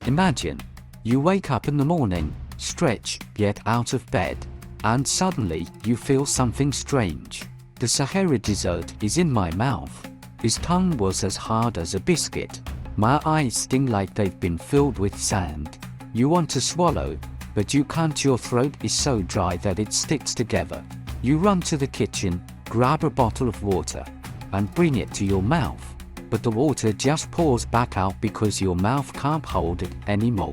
Imagine, you wake up in the morning, stretch, get out of bed, and suddenly you feel something strange. The Sahara Desert is in my mouth. His tongue was as hard as a biscuit. My eyes sting like they've been filled with sand. You want to swallow, but you can't. Your throat is so dry that it sticks together. You run to the kitchen, grab a bottle of water, and bring it to your mouth. But the water just pours back out because your mouth can't hold it anymore.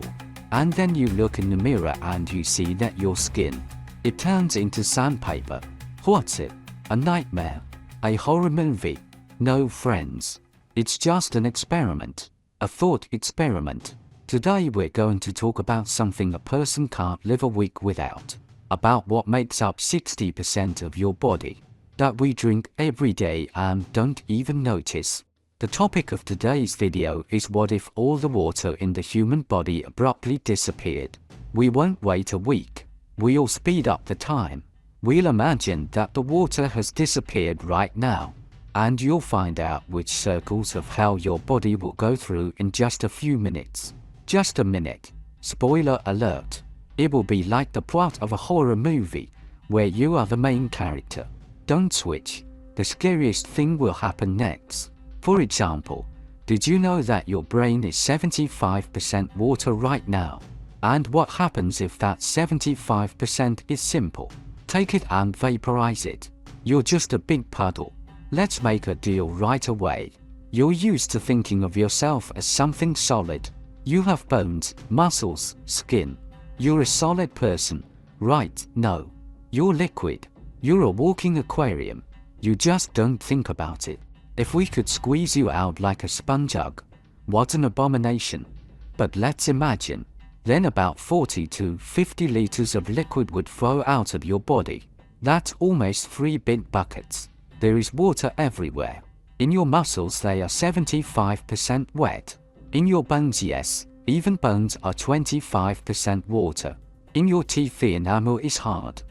And then you look in the mirror and you see that your skin, it turns into sandpaper. What's it? A nightmare? A horror movie? No, friends. It's just an experiment. A thought experiment. Today we're going to talk about something a person can't live a week without. About what makes up 60% of your body. That we drink every day and don't even notice. The topic of today's video is what if all the water in the human body abruptly disappeared? We won't wait a week. We'll speed up the time. We'll imagine that the water has disappeared right now. And you'll find out which circles of hell your body will go through in just a few minutes. Just a minute. Spoiler alert. It will be like the plot of a horror movie, where you are the main character. Don't switch. The scariest thing will happen next. For example, did you know that your brain is 75% water right now? And what happens if that 75% is simple? Take it and vaporize it. You're just a big puddle. Let's make a deal right away. You're used to thinking of yourself as something solid. You have bones, muscles, skin. You're a solid person, right? No. You're liquid. You're a walking aquarium. You just don't think about it. If we could squeeze you out like a sponge jug, what an abomination. But let's imagine, then about 40 to 50 liters of liquid would flow out of your body. That's almost 3 big buckets. There is water everywhere. In your muscles they are 75% wet. In your bones, yes, even bones are 25% water. In your teeth the enamel is hard.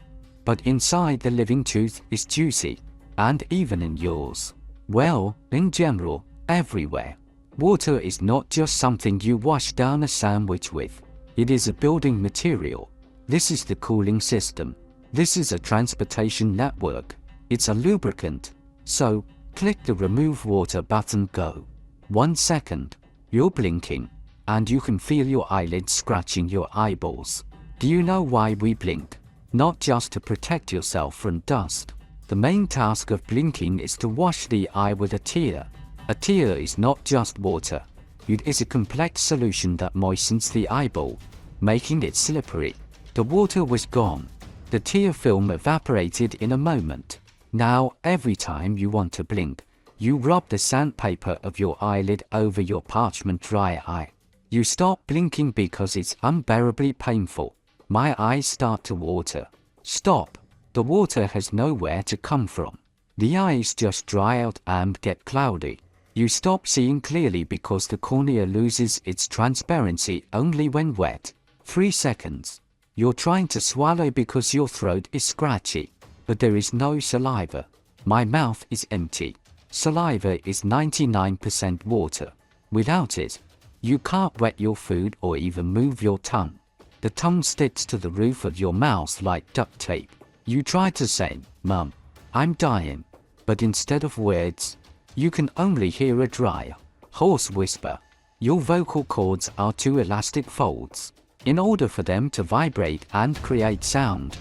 But inside the living tooth is juicy. And even in yours. Well, in general, everywhere. Water is not just something you wash down a sandwich with. It is a building material. This is the cooling system. This is a transportation network. It's a lubricant. So, click the remove water button. Go. 1 second. You're blinking. And you can feel your eyelids scratching your eyeballs. Do you know why we blink? Not just to protect yourself from dust. The main task of blinking is to wash the eye with a tear. A tear is not just water. It is a complex solution that moistens the eyeball, making it slippery. The water was gone. The tear film evaporated in a moment. Now, every time you want to blink, you rub the sandpaper of your eyelid over your parchment dry eye. You stop blinking because it's unbearably painful. My eyes start to water. Stop. The water has nowhere to come from. The eyes just dry out and get cloudy. You stop seeing clearly because the cornea loses its transparency only when wet. 3 seconds. You're trying to swallow because your throat is scratchy. But there is no saliva. My mouth is empty. Saliva is 99% water. Without it, you can't wet your food or even move your tongue. The tongue sticks to the roof of your mouth like duct tape. You try to say, "Mum, I'm dying," but instead of words, you can only hear a dry, hoarse whisper. Your vocal cords are 2 elastic folds. In order for them to vibrate and create sound,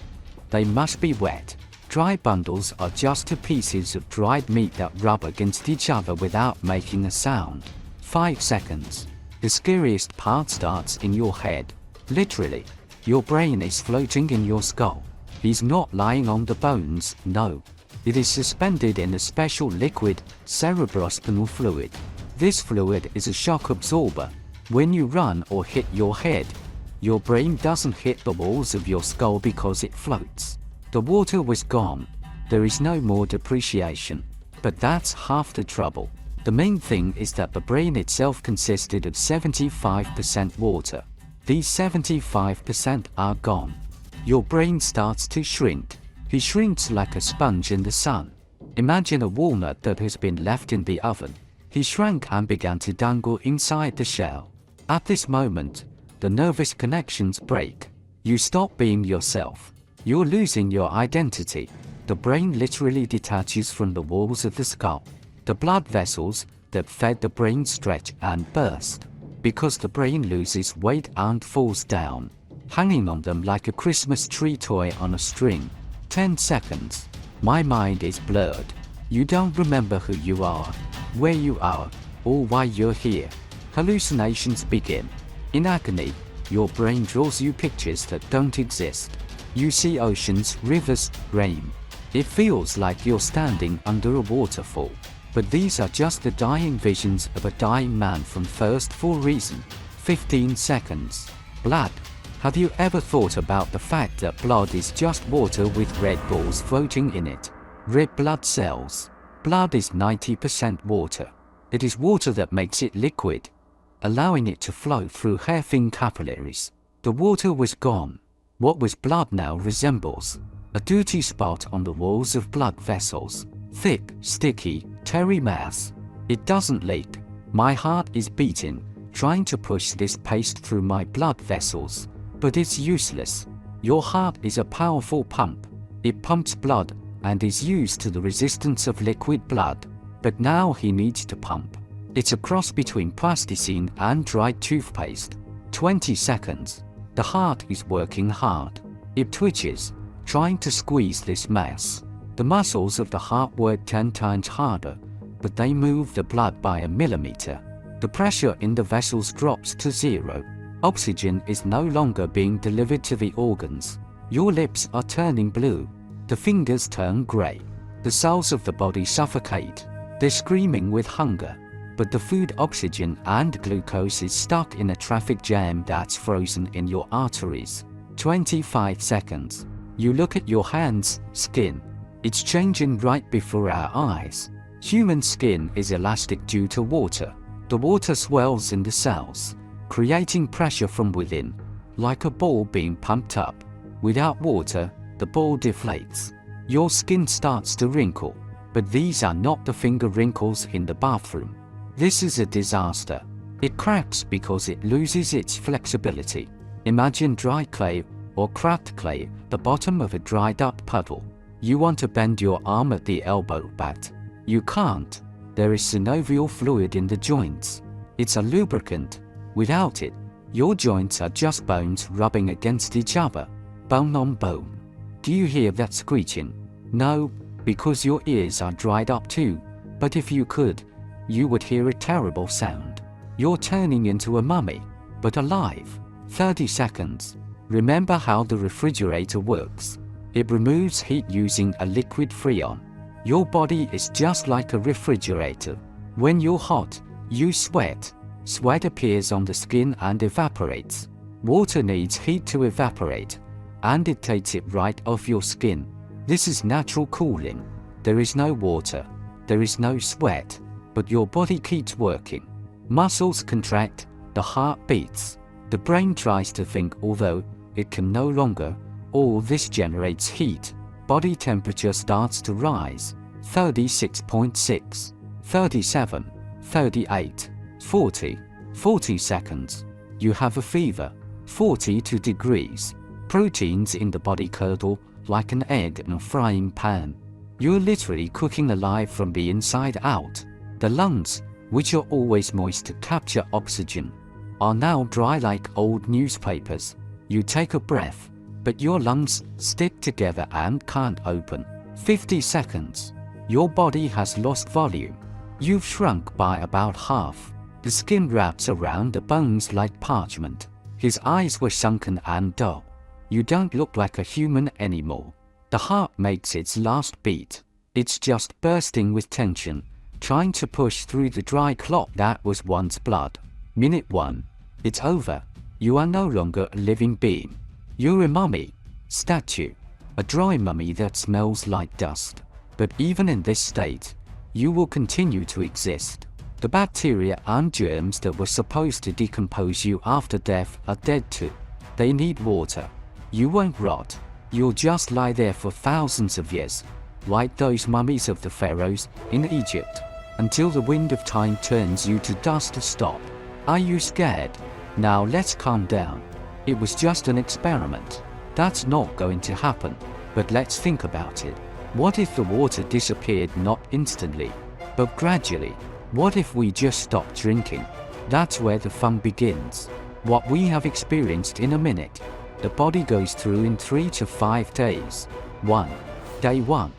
they must be wet. Dry bundles are just 2 pieces of dried meat that rub against each other without making a sound. 5 seconds. The scariest part starts in your head. Literally, your brain is floating in your skull. He's not lying on the bones, no. It is suspended in a special liquid, cerebrospinal fluid. This fluid is a shock absorber. When you run or hit your head, your brain doesn't hit the walls of your skull because it floats. The water was gone. There is no more depreciation. But that's half the trouble. The main thing is that the brain itself consisted of 75% water. These 75% are gone. Your brain starts to shrink. It shrinks like a sponge in the sun. Imagine a walnut that has been left in the oven. He shrank and began to dangle inside the shell. At this moment, the nervous connections break. You stop being yourself. You're losing your identity. The brain literally detaches from the walls of the skull. The blood vessels that fed the brain stretch and burst, because the brain loses weight and falls down, hanging on them like a Christmas tree toy on a string. 10 seconds. My mind is blurred. You don't remember who you are, where you are, or why you're here. Hallucinations begin. In agony, your brain draws you pictures that don't exist. You see oceans, rivers, rain. It feels like you're standing under a waterfall. But these are just the dying visions of a dying man from Thirst for Reason. 15 seconds. Blood. Have you ever thought about the fact that blood is just water with red balls floating in it? Red blood cells. Blood is 90% water. It is water that makes it liquid, allowing it to flow through hair-thin capillaries. The water was gone. What was blood now resembles a dirty spot on the walls of blood vessels. Thick, sticky, terry mass. It doesn't leak. My heart is beating, trying to push this paste through my blood vessels, but it's useless. Your heart is a powerful pump. It pumps blood and is used to the resistance of liquid blood. But now he needs to pump. It's a cross between plasticine and dried toothpaste. 20 seconds. The heart is working hard. It twitches, trying to squeeze this mass. The muscles of the heart work 10 times harder, but they move the blood by a millimeter. The pressure in the vessels drops to 0. Oxygen is no longer being delivered to the organs. Your lips are turning blue. The fingers turn grey. The cells of the body suffocate. They're screaming with hunger. But the food, oxygen, and glucose is stuck in a traffic jam that's frozen in your arteries. 25 seconds. You look at your hands, skin. It's changing right before our eyes. Human skin is elastic due to water. The water swells in the cells, creating pressure from within, like a ball being pumped up. Without water, the ball deflates. Your skin starts to wrinkle, but these are not the finger wrinkles in the bathroom. This is a disaster. It cracks because it loses its flexibility. Imagine dry clay or cracked clay, the bottom of a dried up puddle. You want to bend your arm at the elbow, but you can't. There is synovial fluid in the joints. It's a lubricant. Without it, your joints are just bones rubbing against each other, bone on bone. Do you hear that screeching? No, because your ears are dried up too. But if you could, you would hear a terrible sound. You're turning into a mummy, but alive. 30 seconds. Remember how the refrigerator works. It removes heat using a liquid freon. Your body is just like a refrigerator. When you're hot, you sweat. Sweat appears on the skin and evaporates. Water needs heat to evaporate, and it takes it right off your skin. This is natural cooling. There is no water. There is no sweat. But your body keeps working. Muscles contract, the heart beats. The brain tries to think, although it can no longer. All this generates heat. Body temperature starts to rise. 36.6, 37, 38, 40, 40 seconds. You have a fever. 42 degrees. Proteins in the body curdle like an egg in a frying pan. You're literally cooking alive from the inside out. The lungs, which are always moist to capture oxygen, are now dry like old newspapers. You take a breath, but your lungs stick together and can't open. 50 seconds. Your body has lost volume. You've shrunk by about half. The skin wraps around the bones like parchment. His eyes were sunken and dull. You don't look like a human anymore. The heart makes its last beat. It's just bursting with tension, trying to push through the dry clot that was once blood. Minute 1. It's over. You are no longer a living being. You're a mummy. Statue. A dry mummy that smells like dust. But even in this state, you will continue to exist. The bacteria and germs that were supposed to decompose you after death are dead too. They need water. You won't rot. You'll just lie there for thousands of years, like those mummies of the pharaohs in Egypt, until the wind of time turns you to dust to stop. Are you scared? Now let's calm down. It was just an experiment. That's not going to happen. But let's think about it. What if the water disappeared not instantly, but gradually? What if we just stopped drinking? That's where the fun begins. What we have experienced in a minute, the body goes through in 3 to 5 days. 1. Day 1.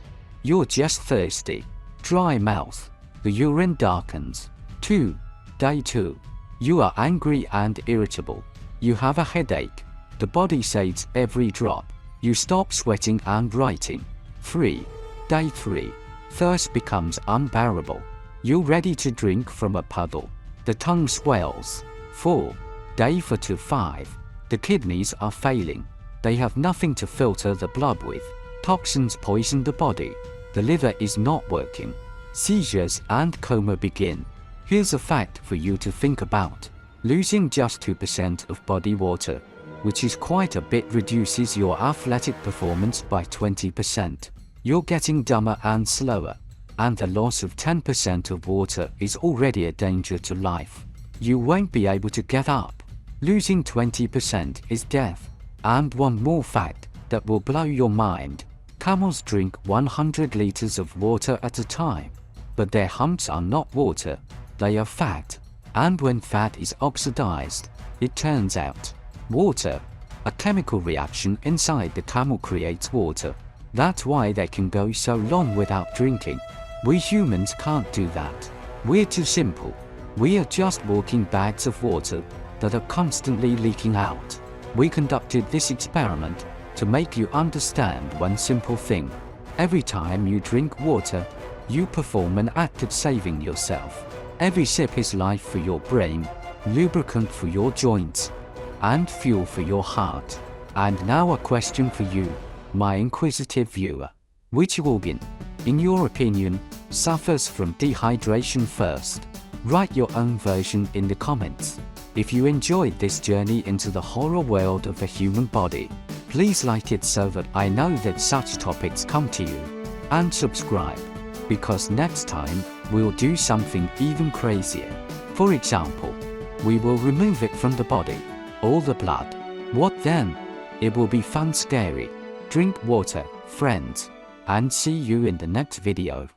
You're just thirsty. Dry mouth. The urine darkens. 2. Day 2. You are angry and irritable. You have a headache. The body saves every drop. You stop sweating and writing. 3. Day 3. Thirst becomes unbearable. You're ready to drink from a puddle. The tongue swells. 4. Day 4 to 5. The kidneys are failing. They have nothing to filter the blood with. Toxins poison the body. The liver is not working. Seizures and coma begin. Here's a fact for you to think about. Losing just 2% of body water, which is quite a bit, reduces your athletic performance by 20%. You're getting dumber and slower. And the loss of 10% of water is already a danger to life. You won't be able to get up. Losing 20% is death. And one more fact that will blow your mind. Camels drink 100 liters of water at a time. But their humps are not water, they are fat. And when fat is oxidized, it turns out water. A chemical reaction inside the camel creates water. That's why they can go so long without drinking. We humans can't do that. We're too simple. We are just walking bags of water that are constantly leaking out. We conducted this experiment to make you understand one simple thing. Every time you drink water, you perform an act of saving yourself. Every sip is life for your brain, lubricant for your joints, and fuel for your heart. And now a question for you, my inquisitive viewer. Which organ, in your opinion, suffers from dehydration first? Write your own version in the comments. If you enjoyed this journey into the horror world of the human body, please like it so that I know that such topics come to you. And subscribe, because next time we'll do something even crazier. For example, we will remove it from the body, all the blood. What then? It will be fun, scary. Drink water, friends, and see you in the next video.